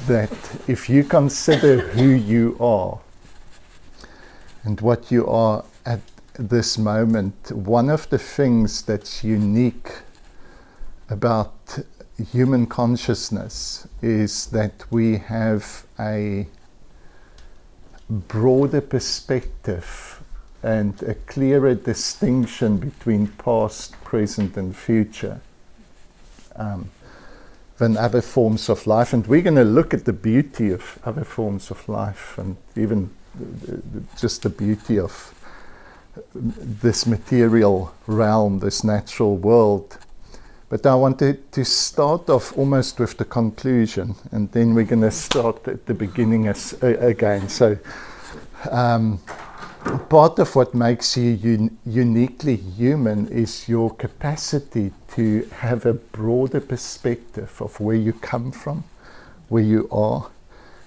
that if you consider who you are and what you are at this moment, one of the things that's unique about human consciousness is that we have a broader perspective and a clearer distinction between past, present and future than other forms of life. And we're going to look at the beauty of other forms of life and even just the beauty of this material realm, this natural world. But I wanted to start off almost with the conclusion, and then we're going to start at the beginning again. So part of what makes you uniquely human is your capacity to have a broader perspective of where you come from, where you are,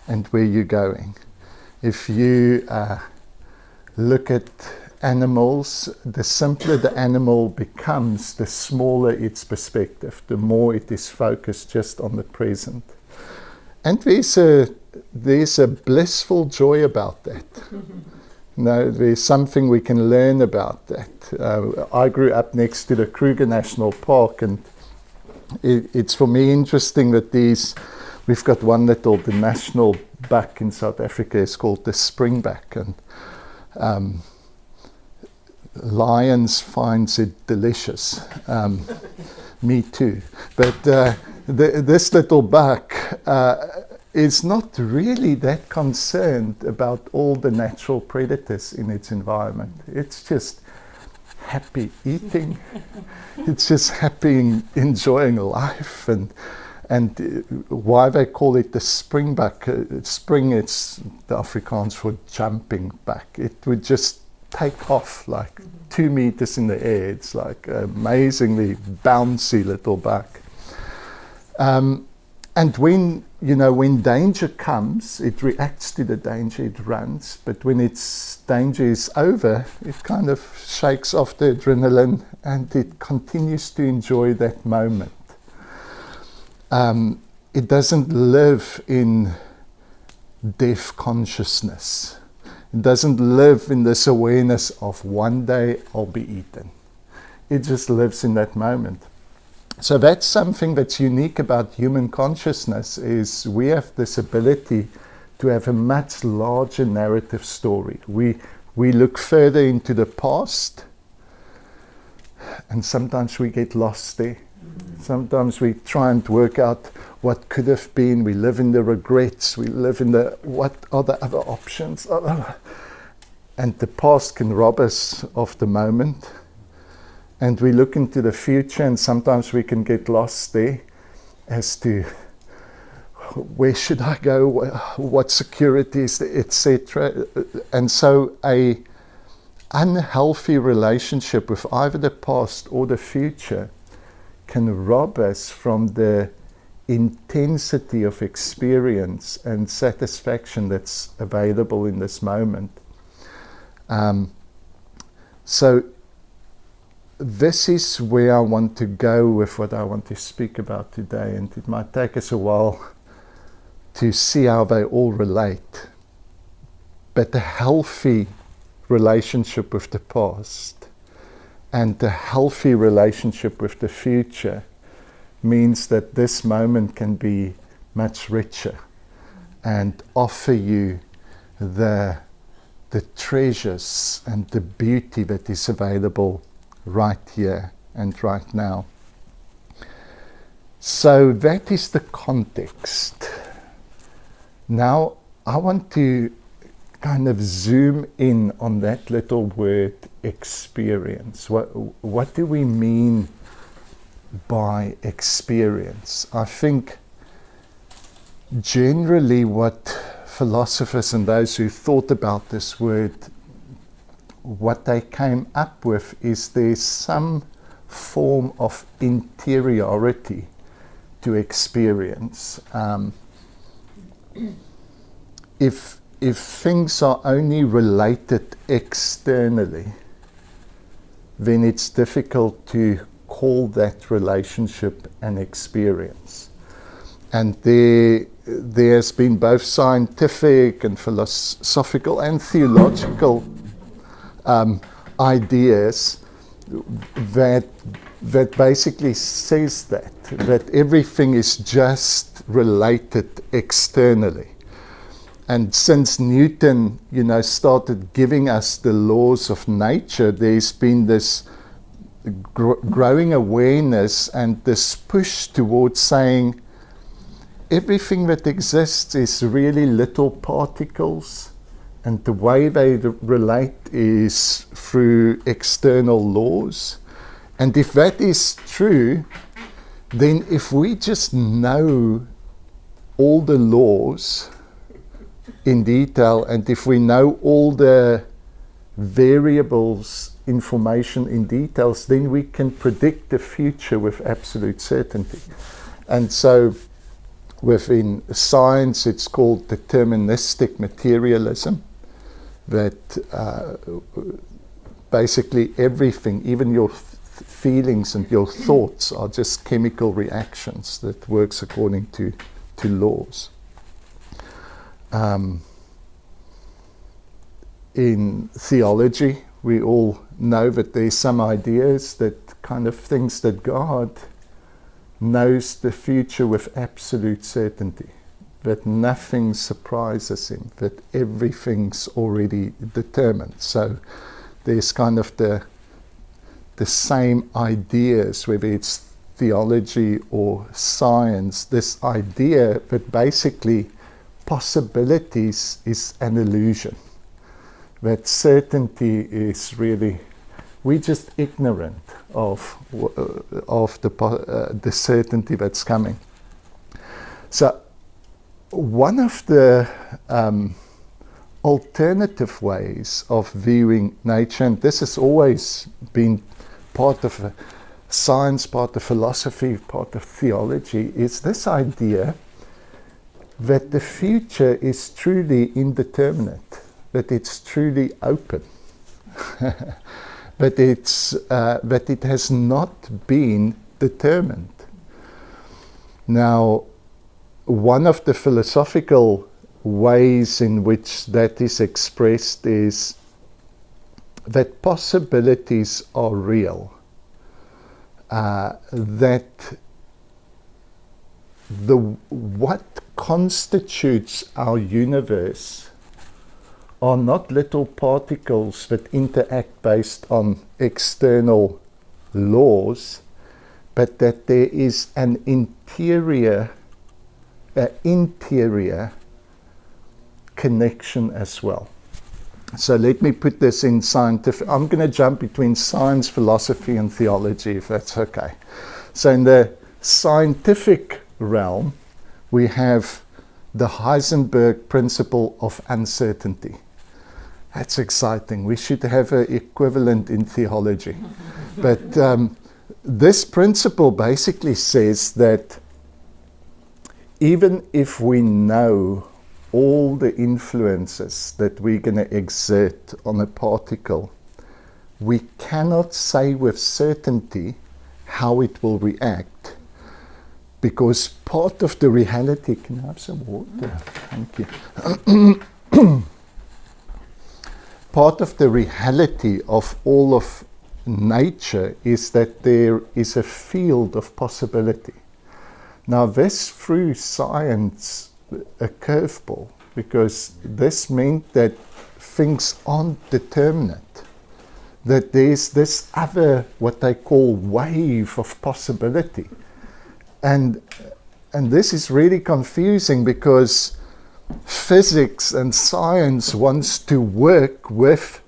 and where you're going. If you look at animals, the simpler the animal becomes, the smaller its perspective, the more it is focused just on the present. And there's a blissful joy about that. There's something we can learn about that. I grew up next to the Kruger National Park, and it's for me interesting that we've got one little, the national buck in South Africa is called the springbuck, and Lions finds it delicious. Me too. But this little buck is not really that concerned about all the natural predators in its environment. It's just happy eating. It's just happy enjoying life. And why they call it the springbuck, spring, it's the Afrikaans for jumping buck. It would just take off like 2 meters in the air. It's like an amazingly bouncy little buck. And when danger comes, it reacts to the danger, it runs. But when its danger is over, it kind of shakes off the adrenaline and it continues to enjoy that moment. It doesn't live in deaf consciousness. It doesn't live in this awareness of one day I'll be eaten. It just lives in that moment. So that's something that's unique about human consciousness, is we have this ability to have a much larger narrative story. We look further into the past, and sometimes we get lost there. Sometimes we try and work out what could have been. We live in the regrets. We live in what are the other options? And the past can rob us of the moment. And we look into the future, and sometimes we can get lost there as to where should I go, what securities, etc. And so a unhealthy relationship with either the past or the future can rob us from the intensity of experience and satisfaction that's available in this moment. So this is where I want to go with what I want to speak about today, and it might take us a while to see how they all relate. But a healthy relationship with the past and a healthy relationship with the future means that this moment can be much richer and offer you the treasures and the beauty that is available right here and right now. So that is the context. Now I want to kind of zoom in on that little word experience. What do we mean by experience? I think generally what philosophers and those who thought about this word, what they came up with is there's some form of interiority to experience. If things are only related externally, then it's difficult to call that relationship an experience. And there's been both scientific and philosophical and theological ideas that basically says that everything is just related externally. And since Newton, started giving us the laws of nature, there's been this growing awareness and this push towards saying everything that exists is really little particles, and the way they relate is through external laws. And if that is true, then if we just know all the laws in detail, and if we know all the variables, information in details, then we can predict the future with absolute certainty. And so within science, it's called deterministic materialism, that basically everything, even your feelings and your thoughts, are just chemical reactions that works according to laws. In theology, we all know that there's some ideas that kind of thinks that God knows the future with absolute certainty, that nothing surprises him, that everything's already determined. So there's kind of the same ideas, whether it's theology or science, this idea that basically possibilities is an illusion, that certainty is really, we're just ignorant of the certainty that's coming. So one of the alternative ways of viewing nature, and this has always been part of science, part of philosophy, part of theology, is this idea that the future is truly indeterminate, that it's truly open, that it has not been determined. Now, one of the philosophical ways in which that is expressed is that possibilities are real, that what constitutes our universe are not little particles that interact based on external laws, but that there is an interior connection as well. So let me put this in scientific. I'm going to jump between science, philosophy, and theology, if that's okay. So in the scientific realm, we have the Heisenberg principle of uncertainty. That's exciting. We should have an equivalent in theology. But this principle basically says that even if we know all the influences that we're going to exert on a particle, we cannot say with certainty how it will react, because part of the reality, can I have some water? Thank you. Part of the reality of all of nature is that there is a field of possibility. Now this threw science a curveball, because this meant that things aren't determinate, that there's this other, what they call, wave of possibility. And this is really confusing, because physics and science wants to work with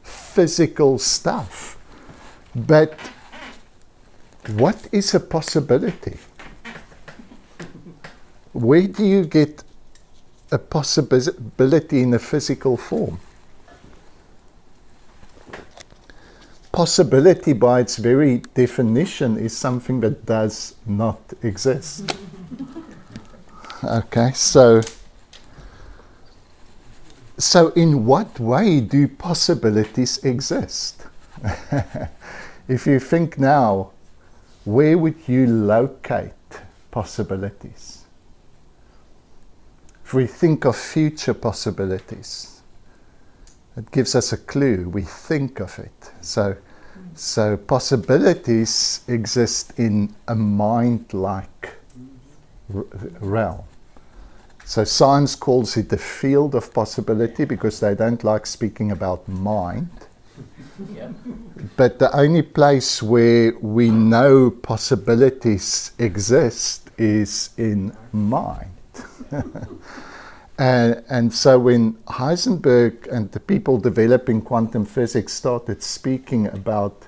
physical stuff. But what is a possibility? Where do you get a possibility in a physical form? Possibility, by its very definition, is something that does not exist. Okay, so in what way do possibilities exist? If you think now, where would you locate possibilities? If we think of future possibilities, it gives us a clue. We think of it. So possibilities exist in a mind-like realm. So science calls it the field of possibility because they don't like speaking about mind. Yeah. But the only place where we know possibilities exist is in mind. And so when Heisenberg and the people developing quantum physics started speaking about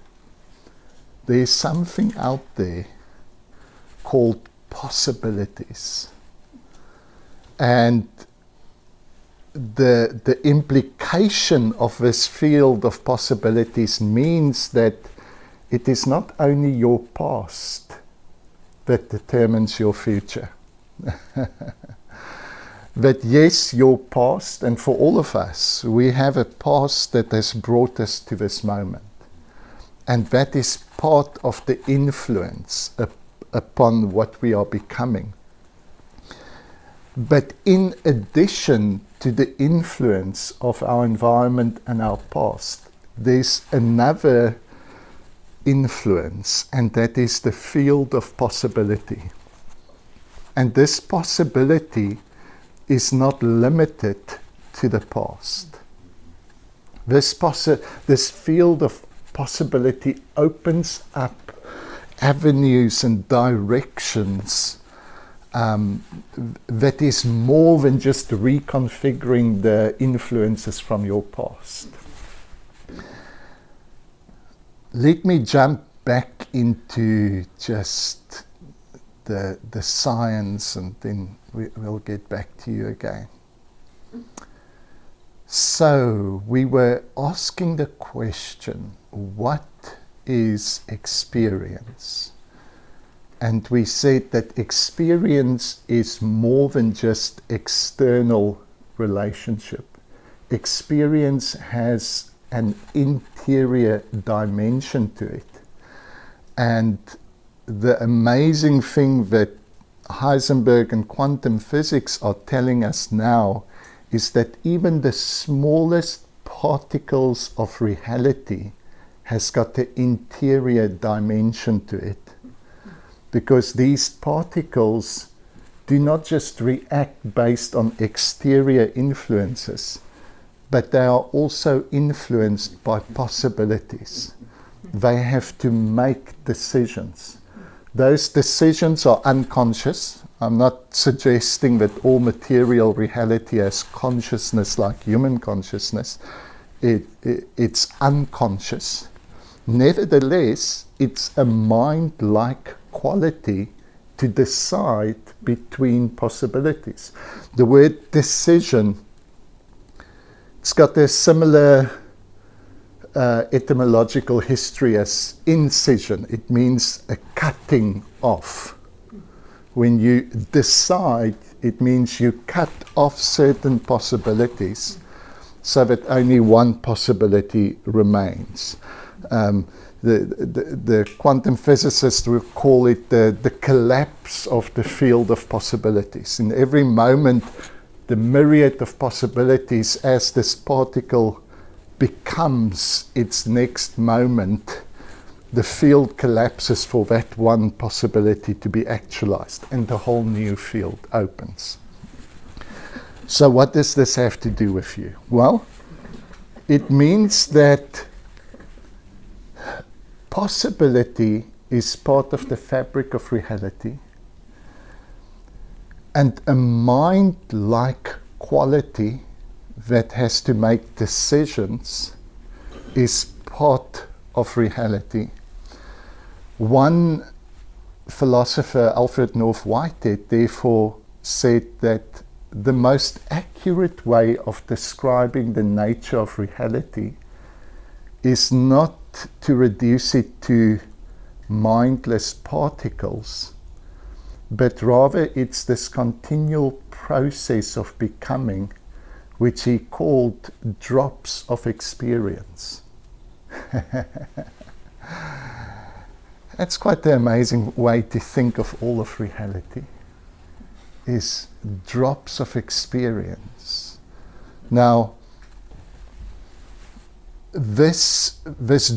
there's something out there called possibilities, and the implication of this field of possibilities means that it is not only your past that determines your future. But yes, your past, and for all of us, we have a past that has brought us to this moment. And that is part of the influence upon what we are becoming. But in addition to the influence of our environment and our past, there's another influence, and that is the field of possibility. And this possibility is not limited to the past. This field of possibility opens up avenues and directions that is more than just reconfiguring the influences from your past. Let me jump back into just the science, and then we'll get back to you again. So we were asking the question, what is experience? And we said that experience is more than just external relationship. Experience has an interior dimension to it. And the amazing thing that Heisenberg and quantum physics are telling us now is that even the smallest particles of reality has got an interior dimension to it. Because these particles do not just react based on exterior influences, but they are also influenced by possibilities. They have to make decisions. Those decisions are unconscious. I'm not suggesting that all material reality has consciousness like human consciousness. It's unconscious. Nevertheless, it's a mind-like quality to decide between possibilities. The word decision, it's got a similar etymological history as incision. It means a cutting off. When you decide, it means you cut off certain possibilities so that only one possibility remains. The quantum physicists will call it the collapse of the field of possibilities. In every moment, the myriad of possibilities as this particle becomes its next moment, the field collapses for that one possibility to be actualized, and the whole new field opens. So what does this have to do with you? Well, it means that possibility is part of the fabric of reality, and a mind-like quality that has to make decisions is part of reality. One philosopher, Alfred North Whitehead, therefore said that the most accurate way of describing the nature of reality is not to reduce it to mindless particles, but rather it's this continual process of becoming, which he called drops of experience. That's quite an amazing way to think of all of reality. is drops of experience. Now, this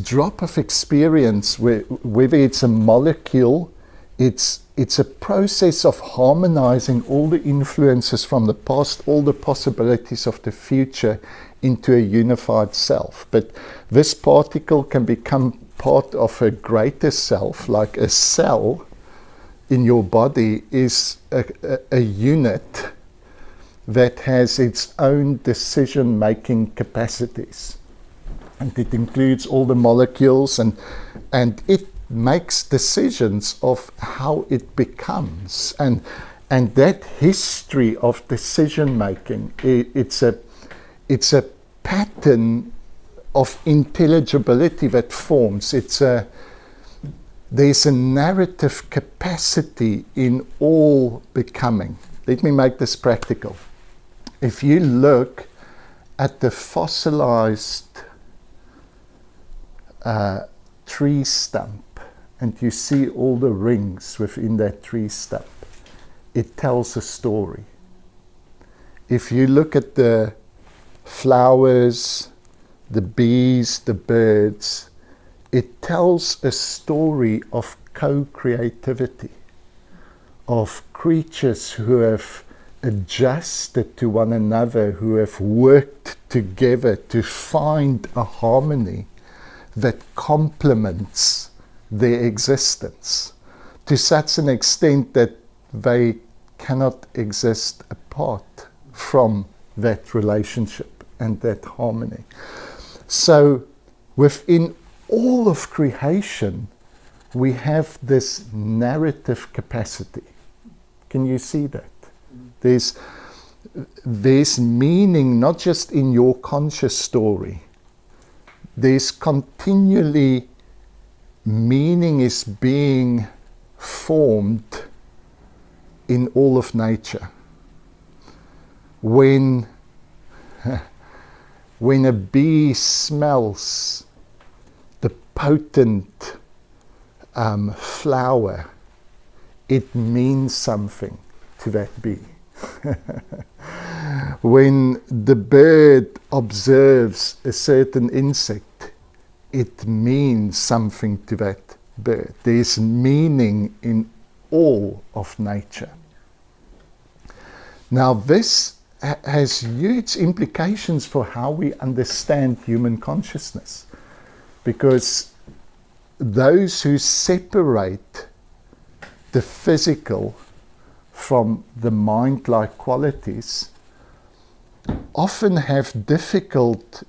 drop of experience, whether it's a molecule, it's a process of harmonizing all the influences from the past, all the possibilities of the future into a unified self. But this particle can become part of a greater self, like a cell in your body is a unit that has its own decision-making capacities. And it includes all the molecules, and it makes decisions of how it becomes. And that history of decision-making, it's a pattern of intelligibility that forms. There's a narrative capacity in all becoming. Let me make this practical. If you look at the fossilized tree stump and you see all the rings within that tree stump, it tells a story. If you look at the flowers, the bees, the birds, it tells a story of co-creativity, of creatures who have adjusted to one another, who have worked together to find a harmony that complements their existence to such an extent that they cannot exist apart from that relationship and that harmony. So within all of creation, we have this narrative capacity. Can you see that? There's meaning not just in your conscious story. There's continually meaning is being formed in all of nature. When a bee smells the potent flower, it means something to that bee. When the bird observes a certain insect, it means something to that bird. There's meaning in all of nature. Now this has huge implications for how we understand human consciousness, because those who separate the physical from the mind-like qualities often have difficulty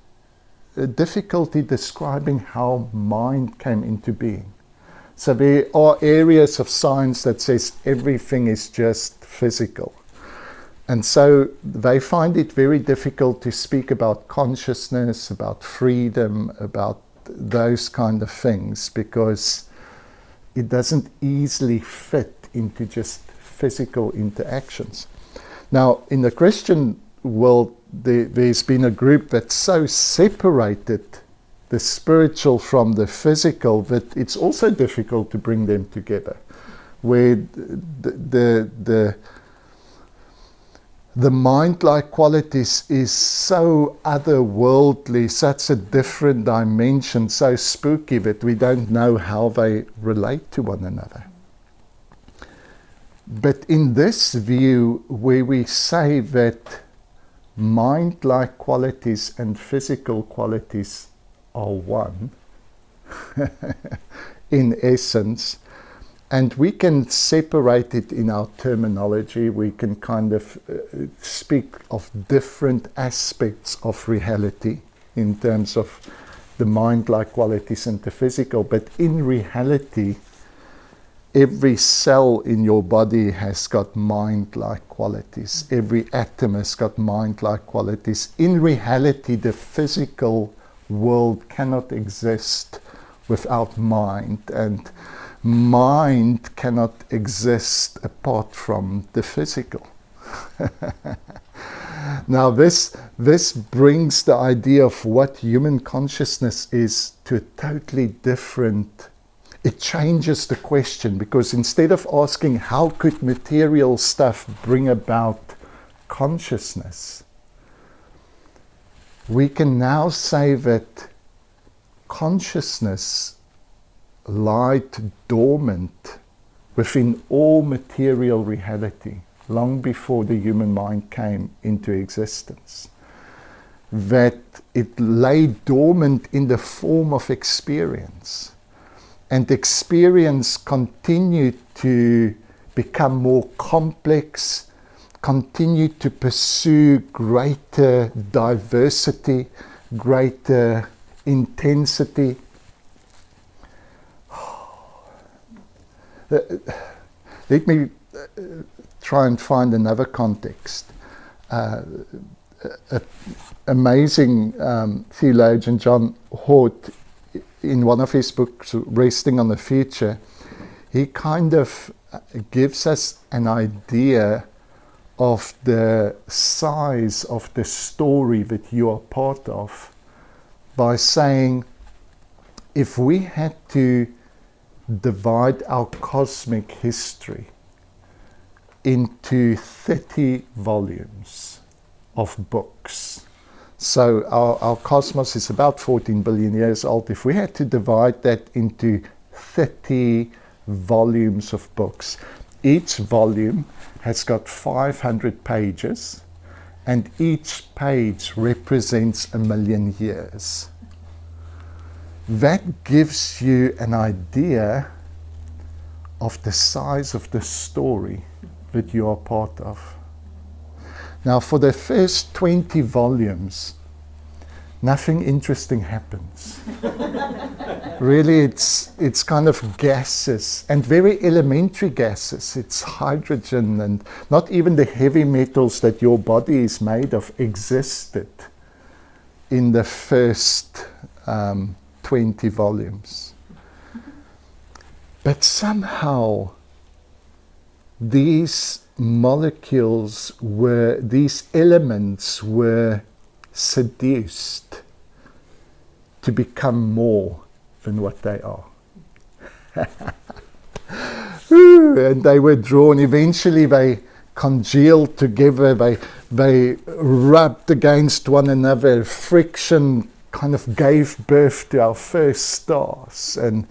describing how mind came into being. So there are areas of science that says everything is just physical. And so they find it very difficult to speak about consciousness, about freedom, about those kind of things, because it doesn't easily fit into just physical interactions. Now, in the Christian world, there's been a group that so separated the spiritual from the physical that it's also difficult to bring them together, where the mind-like qualities is so otherworldly, such a different dimension, so spooky that we don't know how they relate to one another. But in this view, where we say that mind-like qualities and physical qualities are one, in essence, and we can separate it in our terminology, we can kind of speak of different aspects of reality in terms of the mind-like qualities and the physical, but in reality, every cell in your body has got mind-like qualities. Every atom has got mind-like qualities. In reality, the physical world cannot exist without mind, and mind cannot exist apart from the physical. Now this brings the idea of what human consciousness is to a totally different it changes the question, because instead of asking how could material stuff bring about consciousness, we can now say that consciousness lied dormant within all material reality long before the human mind came into existence. That it lay dormant in the form of experience. And experience continued to become more complex, continued to pursue greater diversity, greater intensity. Let me try and find another context. Amazing theologian John Hort, in one of his books, Resting on the Future, he kind of gives us an idea of the size of the story that you are part of by saying, if we had to divide our cosmic history into 30 volumes of books. So our cosmos is about 14 billion years old. If we had to divide that into 30 volumes of books, each volume has got 500 pages, and each page represents 1,000,000 years. That gives you an idea of the size of the story that you are part of. Now, for the first 20 volumes, nothing interesting happens. Really, it's kind of gases, and very elementary gases. It's hydrogen, and not even the heavy metals that your body is made of existed in the first 20 volumes. But somehow, these molecules were, these elements were seduced to become more than what they are. And they were drawn, eventually they congealed together, they rubbed against one another, friction kind of gave birth to our first stars. And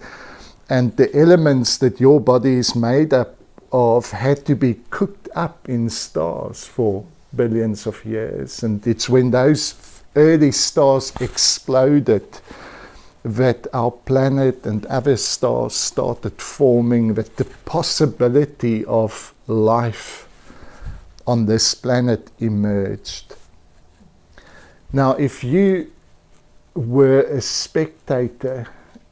the elements that your body is made up of had to be cooked up in stars for billions of years. And it's when those early stars exploded that our planet and other stars started forming, that the possibility of life on this planet emerged. Now, if you were a spectator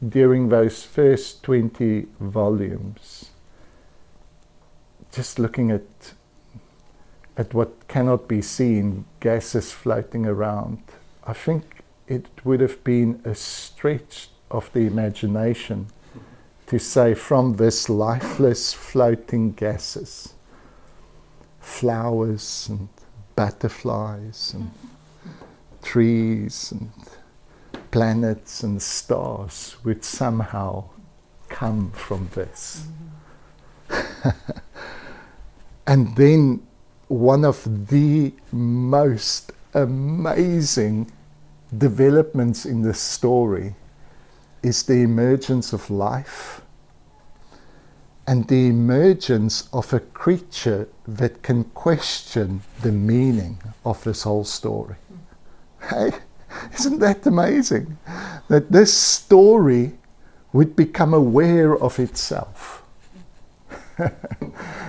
during those first 20 volumes, just looking at what cannot be seen, gases floating around, I think it would have been a stretch of the imagination to say, from this lifeless floating gases, flowers and butterflies and trees and planets and stars would somehow come from this. And then one of the most amazing developments in the story is the emergence of life and the emergence of a creature that can question the meaning of this whole story. Hey, isn't that amazing? That this story would become aware of itself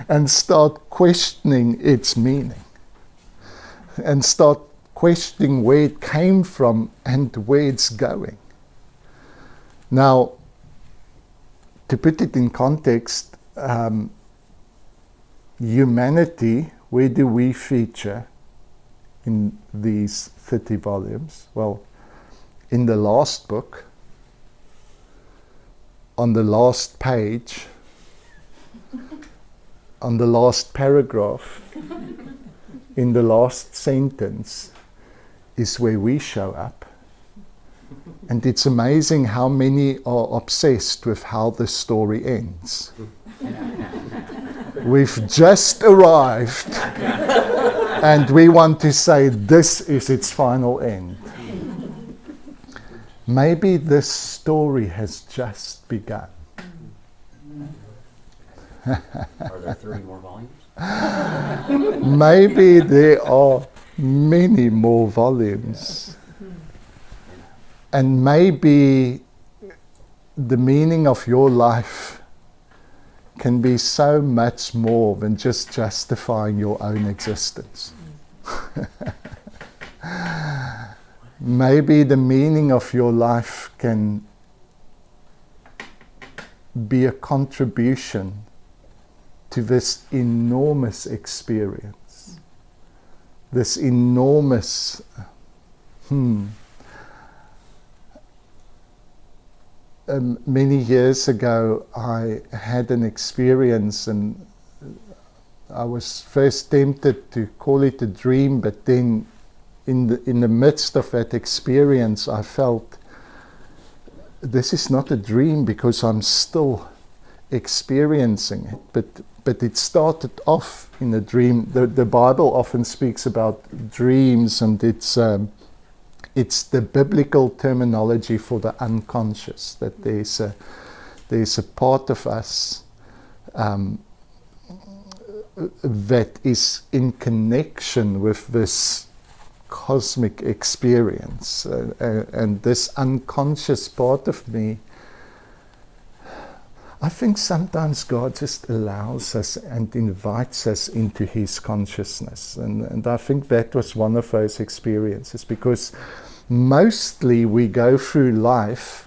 and start questioning its meaning and start questioning where it came from and where it's going. Now, to put it in context, humanity, where do we feature in these 30 volumes? Well, in the last book, on the last page, on the last paragraph, in the last sentence, is where we show up. And it's amazing how many are obsessed with how the story ends. We've just arrived and we want to say this is its final end. Maybe this story has just begun. Are there 30 more volumes? Maybe there are many more volumes. And maybe the meaning of your life can be so much more than just justifying your own existence. Maybe the meaning of your life can be a contribution to this enormous experience, this enormous many years ago, I had an experience, and I was first tempted to call it a dream, but then in the midst of that experience, I felt this is not a dream because I'm still experiencing it. But it started off in a dream. The Bible often speaks about dreams, and it's the biblical terminology for the unconscious, that there's a part of us that is in connection with this cosmic experience. And this unconscious part of me, I think sometimes God just allows us and invites us into His consciousness. And I think that was one of those experiences, because mostly we go through life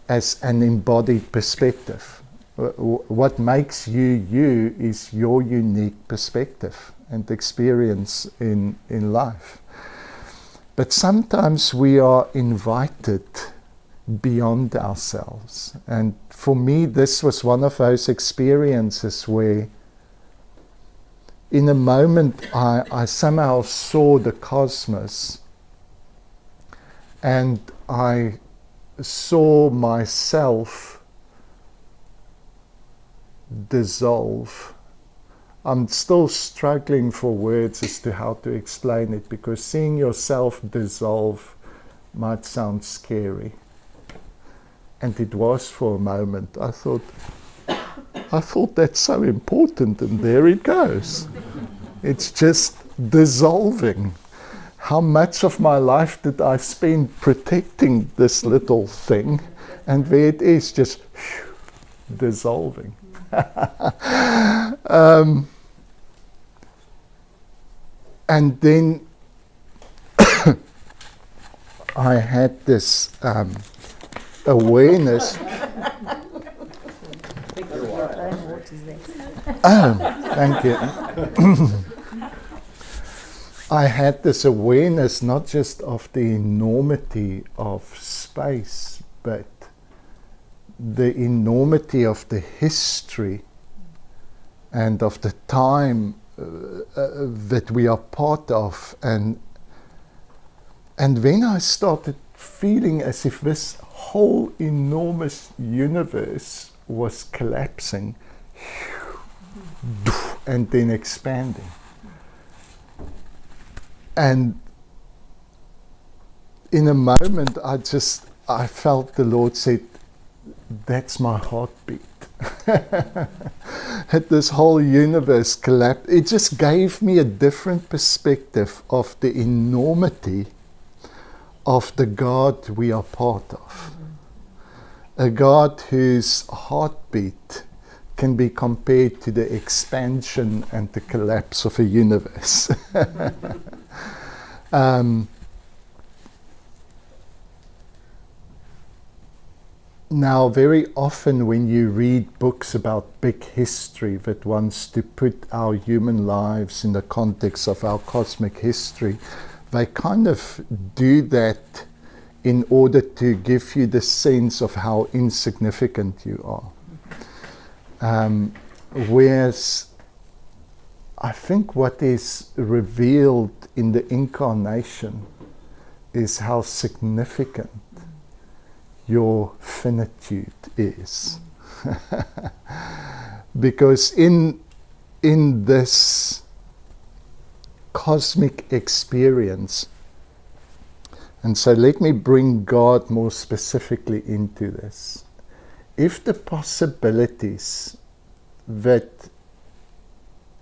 as an embodied perspective. What makes you you is your unique perspective and experience in life. But sometimes we are invited beyond ourselves. And for me, this was one of those experiences where in a moment I somehow saw the cosmos, and I saw myself dissolve. I'm still struggling for words as to how to explain it, because seeing yourself dissolve might sound scary. And it was for a moment. I thought that's so important, and there it goes. It's just dissolving. How much of my life did I spend protecting this little thing, and there it is, just dissolving. And then I had this awareness. Thank you. I had this awareness not just of the enormity of space, but the enormity of the history and of the time that we are part of. And then I started feeling as if this whole enormous universe was collapsing and then expanding. And in a moment, I felt the Lord said, that's my heartbeat. Had this whole universe collapsed. It just gave me a different perspective of the enormity of the God we are part of. A God whose heartbeat can be compared to the expansion and the collapse of a universe. Now, very often when you read books about big history that wants to put our human lives in the context of our cosmic history, they kind of do that in order to give you the sense of how insignificant you are. Whereas I think what is revealed in the incarnation is how significant your finitude is. Because in this cosmic experience, and so let me bring God more specifically into this. If the possibilities that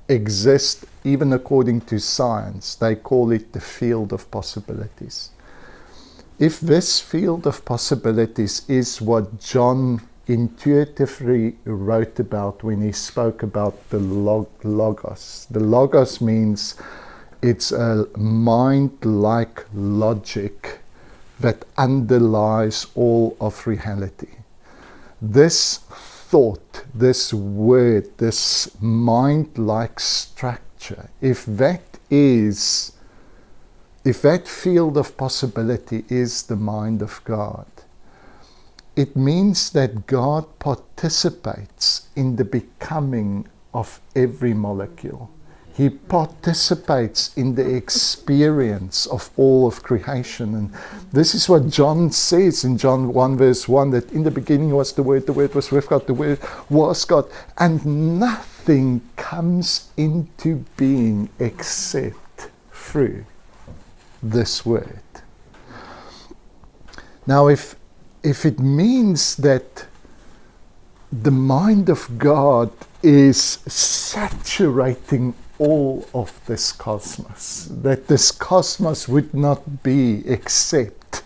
exist, even according to science, they call it the field of possibilities. If this field of possibilities is what John intuitively wrote about when he spoke about the logos. The logos means it's a mind-like logic that underlies all of reality. This thought, this word, this mind-like structure, if that field of possibility is the mind of God, it means that God participates in the becoming of every molecule. He participates in the experience of all of creation. And this is what John says in John 1 verse 1, that in the beginning was the Word was with God, the Word was God, and nothing comes into being except through this Word. Now, if it means that the mind of God is saturating all of this cosmos, that this cosmos would not be except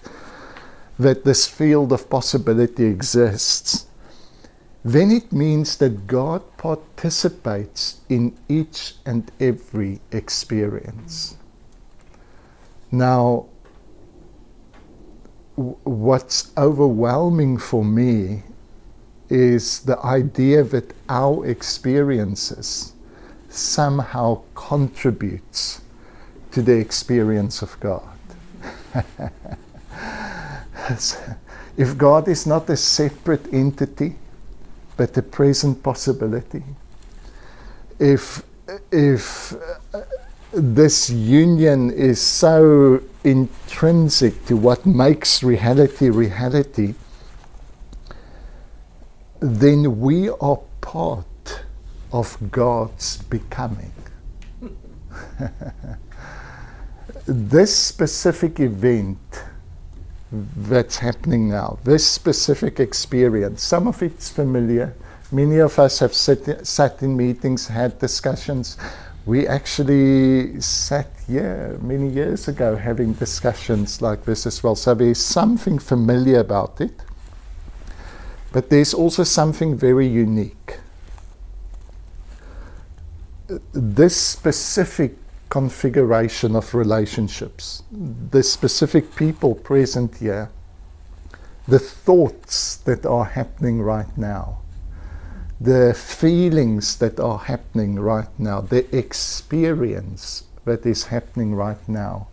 that this field of possibility exists, then it means that God participates in each and every experience. Now, what's overwhelming for me is the idea that our experiences somehow contributes to the experience of God. If God is not a separate entity, but a present possibility, if this union is so intrinsic to what makes reality, then we are part of God's becoming. This specific event that's happening now, this specific experience, some of it's familiar. Many of us have sat in meetings, had discussions. We actually sat here many years ago having discussions like this as well. So there's something familiar about it. But there's also something very unique. This specific configuration of relationships, the specific people present here, the thoughts that are happening right now, the feelings that are happening right now, the experience that is happening right now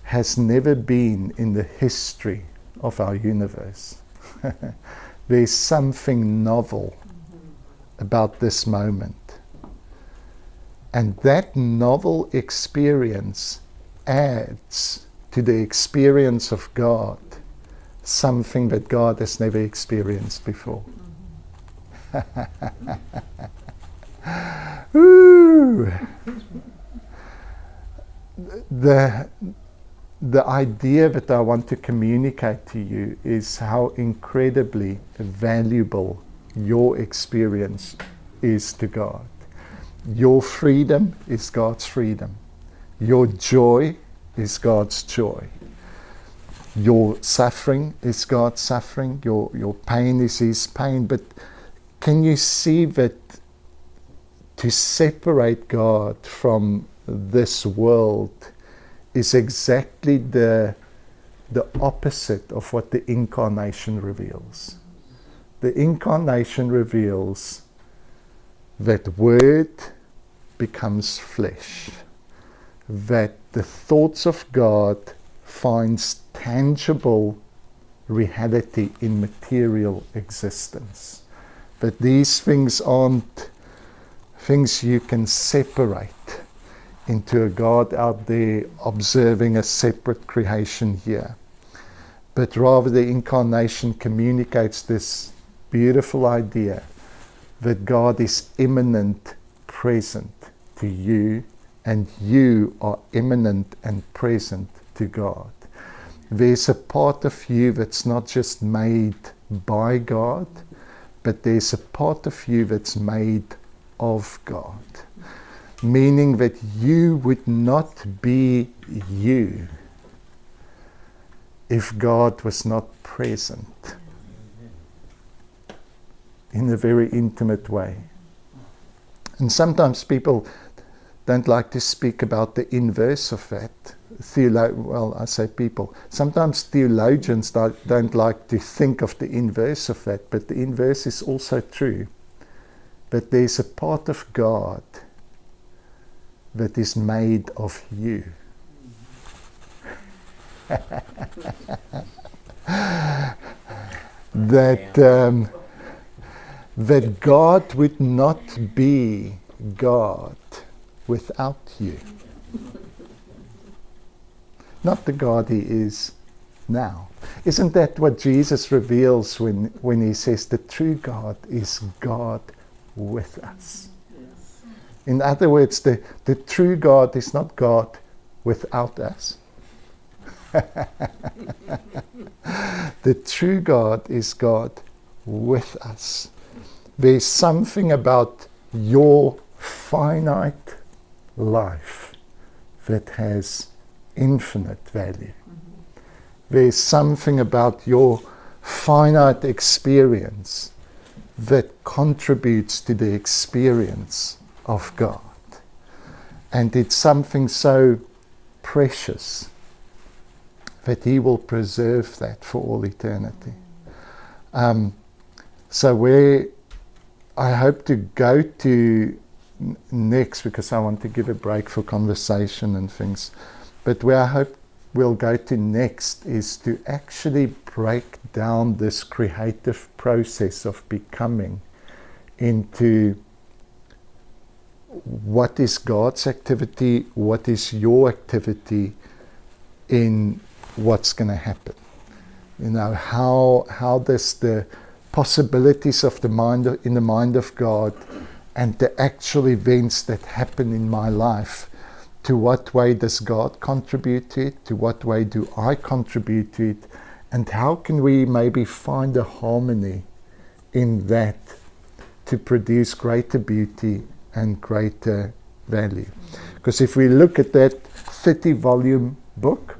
has never been in the history of our universe. There's something novel about this moment. And that novel experience adds to the experience of God something that God has never experienced before. Ooh. The idea that I want to communicate to you is how incredibly valuable your experience is to God. Your freedom is God's freedom. Your joy is God's joy. Your suffering is God's suffering. Your pain is His pain. But can you see that to separate God from this world is exactly the opposite of what the incarnation reveals? The incarnation reveals that Word becomes flesh, that the thoughts of God finds tangible reality in material existence, that these things aren't things you can separate into a God out there observing a separate creation here. but rather the incarnation communicates this beautiful idea that God is immanent present to you, and you are immanent and present to God. There's a part of you that's not just made by God, but there's a part of you that's made of God. Meaning that you would not be you if God was not present in a very intimate way. And sometimes people don't like to speak about the inverse of that. I say people. Sometimes theologians don't like to think of the inverse of that, but the inverse is also true. That there's a part of God that is made of you. That God would not be God without you. Not the God he is now. Isn't that what Jesus reveals when he says the true God is God with us? Yes. In other words, the true God is not God without us. The true God is God with us. There's something about your finite life that has infinite value. There's something about your finite experience that contributes to the experience of God. And it's something so precious that he will preserve that for all eternity. So where I hope to go to next, because I want to give a break for conversation and things, but where I hope we'll go to next is to actually break down this creative process of becoming into what is God's activity, what is your activity in what's going to happen. You know, how does the possibilities of the mind in the mind of God and the actual events that happen in my life, to what way does God contribute to it? To what way do I contribute to it? And how can we maybe find a harmony in that to produce greater beauty and greater value? Because if we look at that 30-volume book,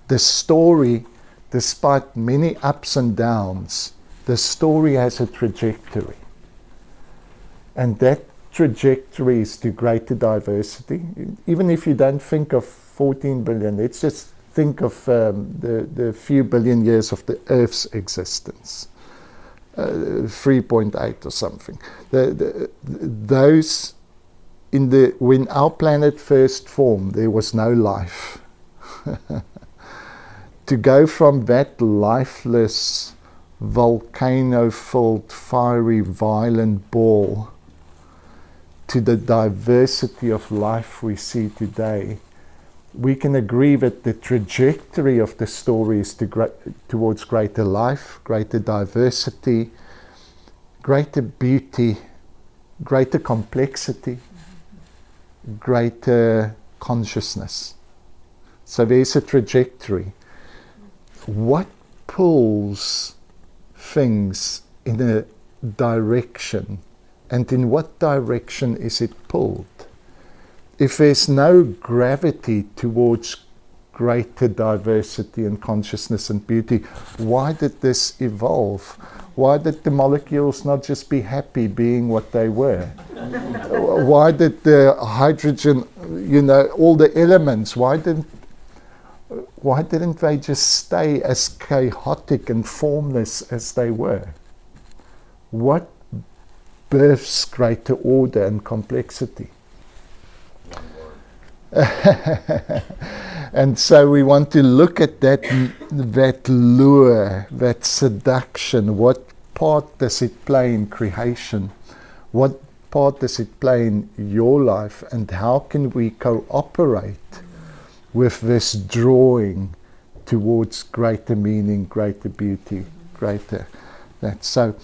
the story, despite many ups and downs, the story has a trajectory. And that trajectory is to greater diversity. Even if you don't think of 14 billion, let's just think of the few billion years of the Earth's existence. 3.8 or something. Those when our planet first formed, there was no life. To go from that lifeless, volcano-filled, fiery, violent ball to the diversity of life we see today, we can agree that the trajectory of the story is towards greater life, greater diversity, greater beauty, greater complexity, greater consciousness. So there's a trajectory. What pulls things in a direction, and in what direction is it pulled? If there's no gravity towards greater diversity and consciousness and beauty, why did this evolve? Why did the molecules not just be happy being what they were? Why did the hydrogen, all the elements, why didn't they just stay as chaotic and formless as they were? What births greater order and complexity? And so we want to look at that lure, that seduction. What part does it play in creation? What part does it play in your life? And how can we cooperate with this drawing towards greater meaning, greater beauty, greater that. So